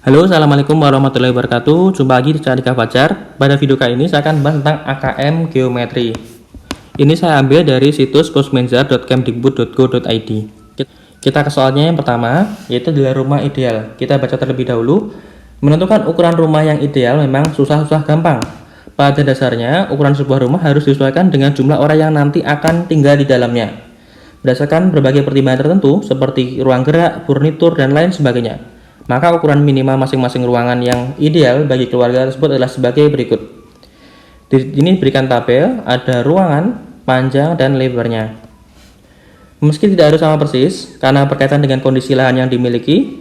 Halo, assalamualaikum warahmatullahi wabarakatuh. Jumpa lagi di channel Dika Fajar. Pada video kali ini saya akan bahas tentang AKM Geometri. Ini saya ambil dari situs pusmenza.kemdikbud.go.id. Kita ke soalnya yang pertama, yaitu adalah rumah ideal. Kita baca terlebih dahulu. Menentukan ukuran rumah yang ideal memang susah-susah gampang. Pada dasarnya, ukuran sebuah rumah harus disesuaikan dengan jumlah orang yang nanti akan tinggal di dalamnya. Berdasarkan berbagai pertimbangan tertentu, seperti ruang gerak, furnitur, dan lain sebagainya. Maka ukuran minimal masing-masing ruangan yang ideal bagi keluarga tersebut adalah sebagai berikut. Di sini diberikan tabel, ada ruangan, panjang, dan lebarnya. Meski tidak harus sama persis, karena berkaitan dengan kondisi lahan yang dimiliki,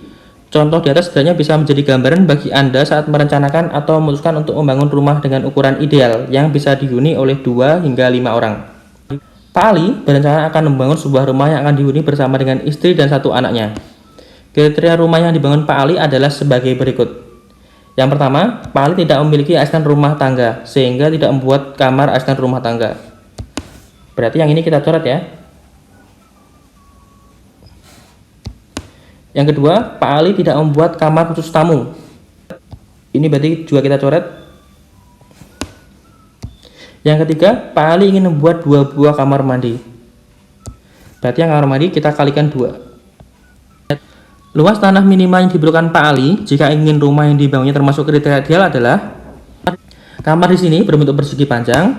contoh di atas setidaknya bisa menjadi gambaran bagi Anda saat merencanakan atau memutuskan untuk membangun rumah dengan ukuran ideal yang bisa dihuni oleh 2 hingga 5 orang. Pak Ali berencana akan membangun sebuah rumah yang akan dihuni bersama dengan istri dan 1 anaknya. Kriteria rumah yang dibangun Pak Ali adalah sebagai berikut. Yang pertama, Pak Ali tidak memiliki asisten rumah tangga, sehingga tidak membuat kamar asisten rumah tangga. Berarti yang ini kita coret ya. Yang kedua, Pak Ali tidak membuat kamar khusus tamu. Ini berarti juga kita coret. Yang ketiga, Pak Ali ingin membuat 2 buah kamar mandi. Berarti yang kamar mandi kita kalikan 2. Luas tanah minimal yang diperlukan Pak Ali jika ingin rumah yang dibangunnya termasuk kriteria ideal adalah kamar di sini berbentuk persegi panjang.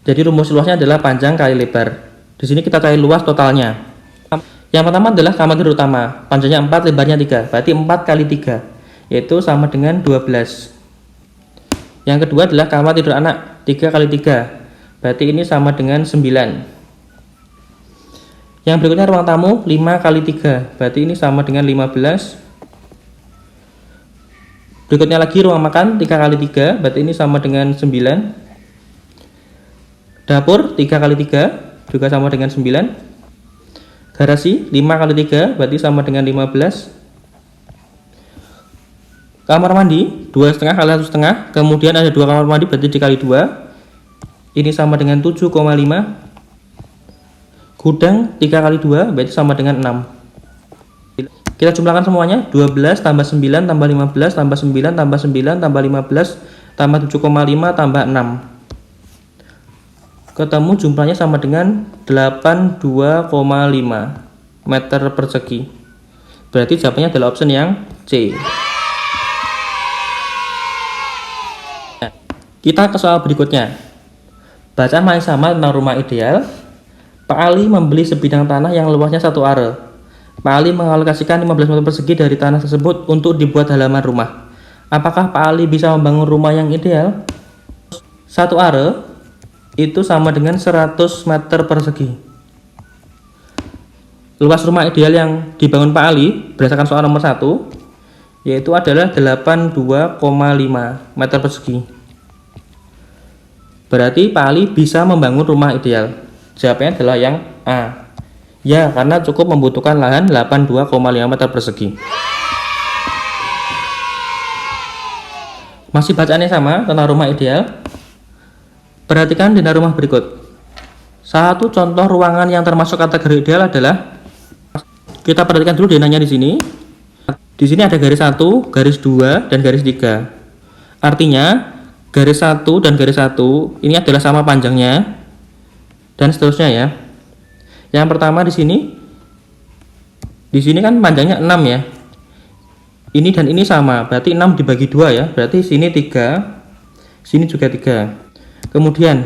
Jadi rumus luasnya adalah panjang kali lebar. Di sini kita cari luas totalnya. Yang pertama adalah kamar tidur utama, panjangnya 4, lebarnya 3, berarti 4 kali 3, yaitu sama dengan 12. Yang kedua adalah kamar tidur anak, 3 kali 3, berarti ini sama dengan 9. Yang berikutnya ruang tamu, 5 kali 3, berarti ini sama dengan 15. Berikutnya lagi ruang makan, 3 kali 3, berarti ini sama dengan 9. Dapur, 3 kali 3, juga sama dengan 9. Garasi 5 kali 3 berarti sama dengan 15. Kamar mandi 2,5 kali 1,5, kemudian ada 2 kamar mandi berarti dikali 2, ini sama dengan 7,5. Gudang 3 kali 2 berarti sama dengan 6. Kita jumlahkan semuanya, 12 tambah 9 tambah 15 tambah 9 tambah 9 tambah 15 tambah 7,5 tambah 6, ketemu jumlahnya sama dengan 82,5 meter persegi. Berarti jawabannya adalah option yang C. Kita ke soal berikutnya. Bacaan masih sama tentang rumah ideal. Pak Ali membeli sebidang tanah yang luasnya 1 are. Pak Ali mengalokasikan 15 meter persegi dari tanah tersebut untuk dibuat halaman rumah. Apakah Pak Ali bisa membangun rumah yang ideal? 1 are itu sama dengan 100 meter persegi. Luas rumah ideal yang dibangun Pak Ali berdasarkan soal nomor 1 yaitu adalah 82,5 meter persegi. Berarti Pak Ali bisa membangun rumah ideal. Jawabannya adalah yang A. Ya, karena cukup membutuhkan lahan 82,5 meter persegi. Masih bacaannya sama tentang rumah ideal. Perhatikan dana rumah berikut. Satu contoh ruangan yang termasuk kategori ideal adalah, kita perhatikan dulu denanya di sini. Di sini ada garis 1, garis 2, dan garis 3. Artinya garis 1 dan garis 1 ini adalah sama panjangnya dan seterusnya ya. Yang pertama di sini kan panjangnya 6 ya. Ini dan ini sama, berarti 6 dibagi 2 ya. Berarti sini 3, sini juga 3. Kemudian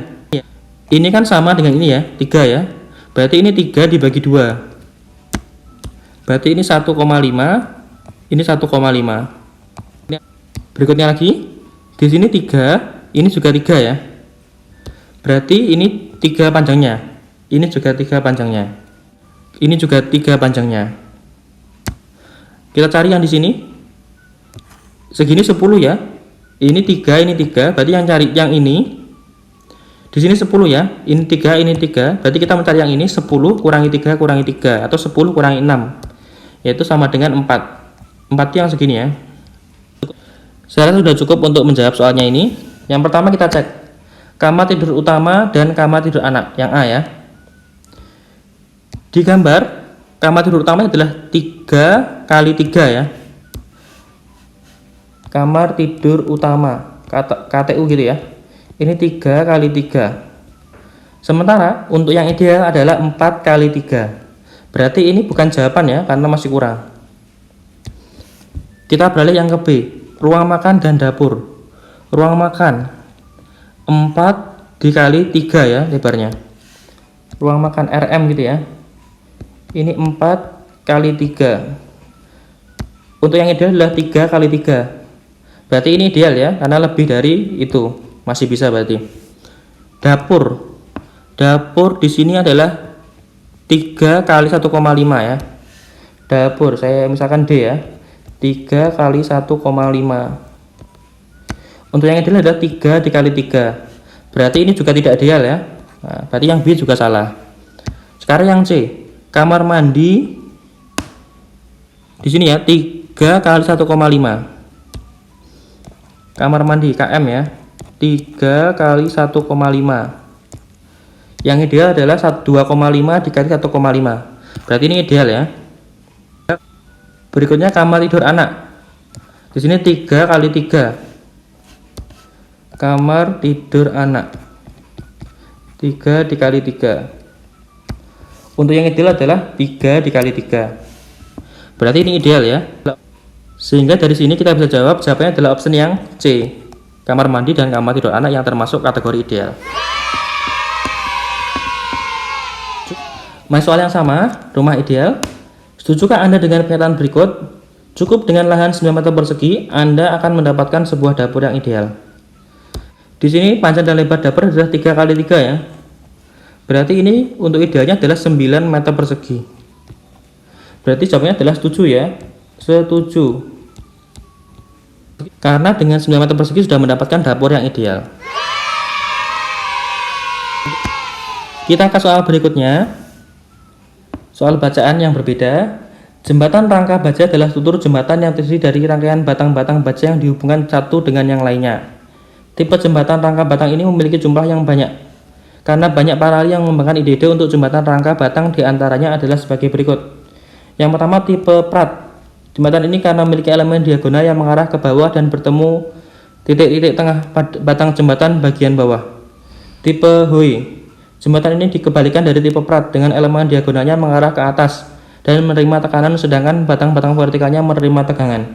ini kan sama dengan ini ya, 3 ya. Berarti ini 3 dibagi 2. Berarti ini 1,5, ini 1,5. Berikutnya lagi, di sini 3, ini juga 3 ya. Berarti ini 3 panjangnya. Ini juga 3 panjangnya. Ini juga 3 panjangnya. Kita cari yang di sini. Segini 10 ya. Ini 3, ini 3. Berarti yang cari yang ini. Di sini 10 ya, ini 3, ini 3. Berarti kita mencari yang ini 10 kurangi 3 kurangi 3 atau 10 kurangi 6, yaitu sama dengan 4. 4 yang segini ya. Saya rasa sudah cukup untuk menjawab soalnya ini. Yang pertama kita cek kamar tidur utama dan kamar tidur anak, yang A ya. Di gambar kamar tidur utama adalah 3 kali 3 ya. kamar tidur utama, KTU gitu ya. Ini 3 kali 3. Sementara untuk yang ideal adalah 4 kali 3. Berarti ini bukan jawaban ya, karena masih kurang. Kita beralih yang ke B, ruang makan dan dapur. Ruang makan 4 dikali 3 ya lebarnya. Ruang makan RM gitu ya. Ini 4 kali 3. Untuk yang ideal adalah 3 kali 3. Berarti ini ideal ya, karena lebih dari itu. Masih bisa berarti. Dapur. Dapur di sini adalah 3 kali 1,5 ya. Dapur, saya misalkan D ya. 3 kali 1,5. Untuk yang ideal adalah 3 dikali 3. Berarti ini juga tidak ideal ya. Nah, berarti yang B juga salah. Sekarang yang C, kamar mandi di sini ya, 3 kali 1,5. Kamar mandi KM ya, 3 kali 1,5. Yang ideal adalah 2,5 dikali 1,5. Berarti ini ideal ya. Berikutnya kamar tidur anak. Di sini 3 kali 3. Kamar tidur anak 3 dikali 3. Untuk yang ideal adalah 3 dikali 3. Berarti ini ideal ya. Sehingga dari sini kita bisa jawab jawabannya adalah option yang C, kamar mandi dan kamar tidur anak yang termasuk kategori ideal. Masih soal yang sama, rumah ideal. Setujukah Anda dengan pernyataan berikut? Cukup dengan lahan 9 meter persegi, Anda akan mendapatkan sebuah dapur yang ideal. Di sini panjang dan lebar dapur adalah 3 kali 3 ya. Berarti ini untuk idealnya adalah 9 meter persegi. Berarti jawabannya adalah setuju ya. Setuju. Karena dengan 9 meter persegi sudah mendapatkan dapur yang ideal. Kita ke soal berikutnya. Soal bacaan yang berbeda. Jembatan rangka baja adalah struktur jembatan yang terdiri dari rangkaian batang-batang baja yang dihubungkan satu dengan yang lainnya. Tipe jembatan rangka batang ini memiliki jumlah yang banyak. Karena banyak para ahli yang mengembangkan ide-ide untuk jembatan rangka batang, diantaranya adalah sebagai berikut. Yang pertama, tipe Pratt. Jembatan ini karena memiliki elemen diagonal yang mengarah ke bawah dan bertemu titik-titik tengah batang jembatan bagian bawah. Tipe Hoey. Jembatan ini dikebalikan dari tipe Pratt dengan elemen diagonalnya mengarah ke atas dan menerima tekanan, sedangkan batang-batang vertikalnya menerima tegangan.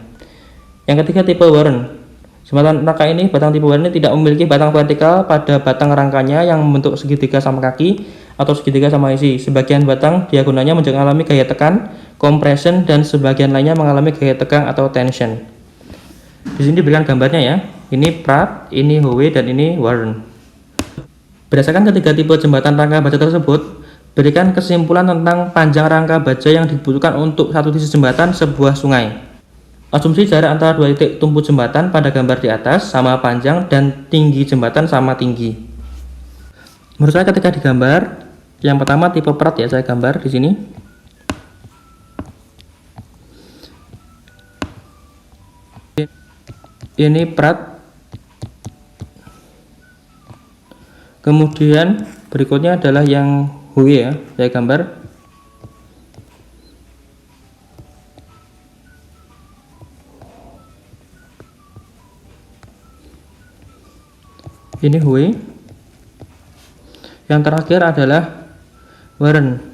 Yang ketiga, tipe Warren. Jembatan rangka ini, batang tipe Warren ini tidak memiliki batang vertikal pada batang rangkanya yang membentuk segitiga sama kaki atau segitiga sama isi. Sebagian batang diagonalnya mengalami gaya tekan, compression, dan sebagian lainnya mengalami gaya tegang atau tension. Di sini diberikan gambarnya ya. Ini Pratt, ini Hoey, dan ini Warren. Berdasarkan ketiga tipe jembatan rangka baja tersebut, berikan kesimpulan tentang panjang rangka baja yang dibutuhkan untuk satu sisi jembatan sebuah sungai. Asumsi jarak antara dua titik tumpu jembatan pada gambar di atas sama panjang dan tinggi jembatan sama tinggi. Menurut saya ketika digambar, yang pertama tipe Pratt ya, saya gambar di sini. Ini Pratt. Kemudian berikutnya adalah yang Hoey ya, saya gambar. Ini Hoey. Yang terakhir adalah Warren.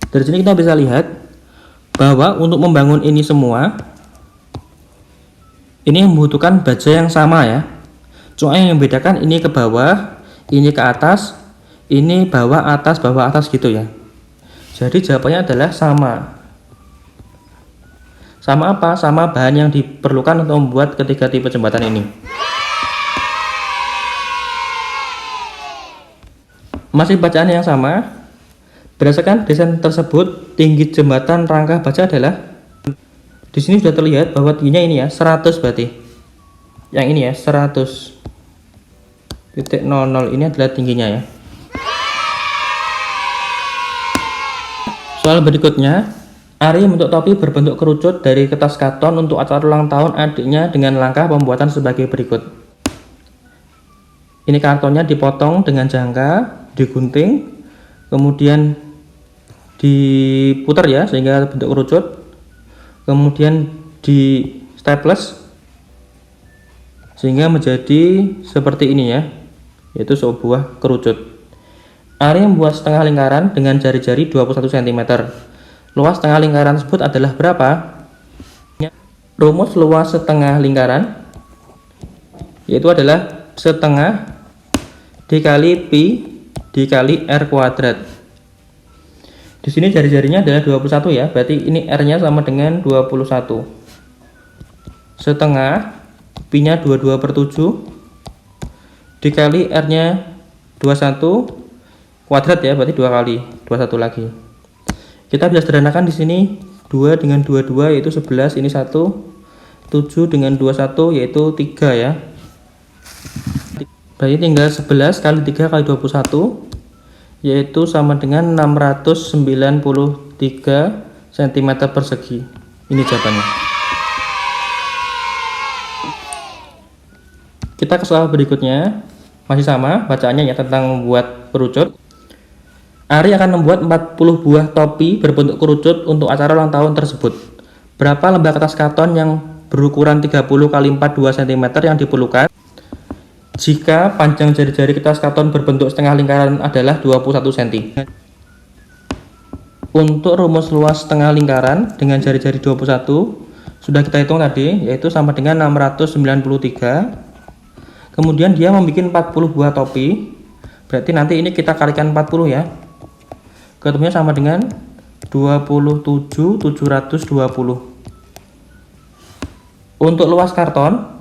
Dari sini kita bisa lihat bahwa untuk membangun ini semua, ini membutuhkan baja yang sama ya. Cuma yang membedakan ini ke bawah, ini ke atas, ini bawah atas gitu ya. Jadi jawabannya adalah sama. Sama apa? Sama bahan yang diperlukan untuk membuat ketiga tipe jembatan ini. Masih bacaan yang sama. Berdasarkan desain tersebut, tinggi jembatan rangka baja adalah, di sini sudah terlihat bahwa tingginya ini ya 100 berarti. Yang ini ya 100.00 ini adalah tingginya ya. Soal berikutnya, Ari membentuk topi berbentuk kerucut dari kertas karton untuk acara ulang tahun adiknya dengan langkah pembuatan sebagai berikut. Ini kartonnya dipotong dengan jangka, digunting, kemudian diputar ya sehingga bentuk kerucut, kemudian di staples sehingga menjadi seperti ini ya, yaitu sebuah kerucut. Ari membuat setengah lingkaran dengan jari-jari 21 cm. Luas setengah lingkaran tersebut adalah berapa? Rumus luas setengah lingkaran yaitu adalah setengah dikali pi dikali r kuadrat. Di sini jari-jarinya adalah 21 ya, berarti ini R-nya sama dengan 21. Setengah, pi-nya 22/7 dikali R-nya 21 kuadrat ya, berarti 2 kali 21 lagi. Kita bisa sederhanakan di sini 2 dengan 22 yaitu 11, ini 1, 7 dengan 21 yaitu 3 ya. Berarti tinggal 11 kali 3 kali 21 yaitu sama dengan 693 cm persegi. Ini jawabannya. Kita ke soal berikutnya, masih sama bacaannya ya, tentang membuat kerucut. Ari akan membuat 40 buah topi berbentuk kerucut untuk acara ulang tahun tersebut. Berapa lembar kertas karton yang berukuran 30 x 42 cm yang diperlukan jika panjang jari-jari kertas karton berbentuk setengah lingkaran adalah 21 cm. Untuk rumus luas setengah lingkaran dengan jari-jari 21 sudah kita hitung tadi, yaitu sama dengan 693. Kemudian dia membuat 40 buah topi, berarti nanti ini kita kalikan 40 ya, ketemunya sama dengan 27.720. Untuk luas karton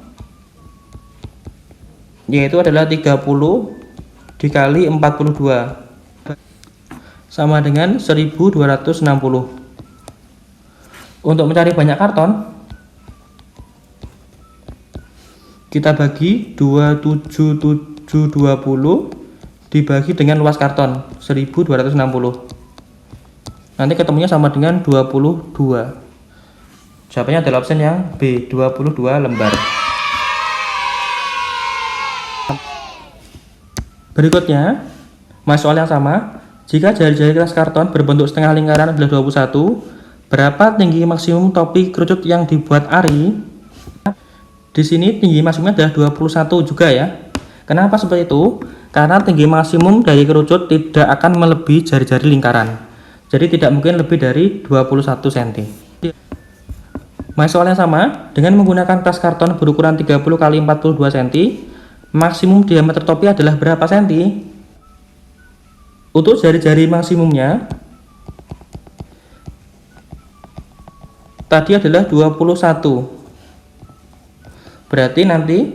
yaitu adalah 30 dikali 42 sama dengan 1260. Untuk mencari banyak karton kita bagi 27720 dibagi dengan luas karton 1260, nanti ketemunya sama dengan 22. Jawabannya adalah option yang B, 22 lembar. Berikutnya, masih soal yang sama. Jika jari-jari kertas karton berbentuk setengah lingkaran adalah 21, berapa tinggi maksimum topi kerucut yang dibuat Ari? Di sini tinggi maksimumnya adalah 21 juga ya. Kenapa seperti itu? Karena tinggi maksimum dari kerucut tidak akan melebihi jari-jari lingkaran. Jadi tidak mungkin lebih dari 21 cm. Masih soal yang sama, dengan menggunakan kertas karton berukuran 30 x 42 cm, maksimum diameter topi adalah berapa senti? Untuk jari-jari maksimumnya tadi adalah 21. Berarti nanti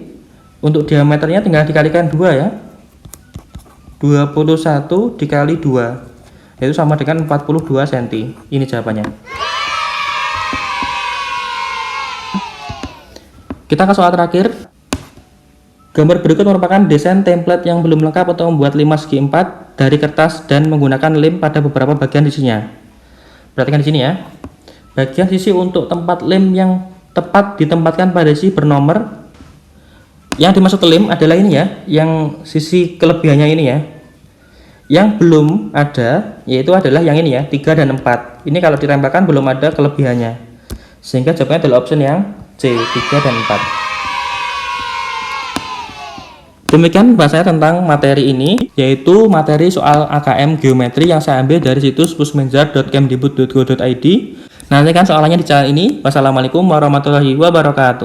untuk diameternya tinggal dikalikan 2 ya. 21 dikali 2 yaitu sama dengan 42 cm. Ini jawabannya. Kita ke soal terakhir. Gambar berikut merupakan desain template yang belum lengkap untuk membuat 5 segi 4 dari kertas dan menggunakan lem pada beberapa bagian sisinya. Perhatikan di sini ya. Bagian sisi untuk tempat lem yang tepat ditempatkan pada sisi bernomor. Yang dimaksud lem adalah ini ya, yang sisi kelebihannya ini ya. Yang belum ada yaitu adalah yang ini ya, 3 dan 4. Ini kalau ditempelkan belum ada kelebihannya. Sehingga jawabannya adalah option yang C, 3 dan 4. Demikian bahasanya tentang materi ini, yaitu materi soal AKM geometri yang saya ambil dari situs pusmenjar.kemdikbud.go.id. Nantikan soalannya di channel ini. Wassalamualaikum warahmatullahi wabarakatuh.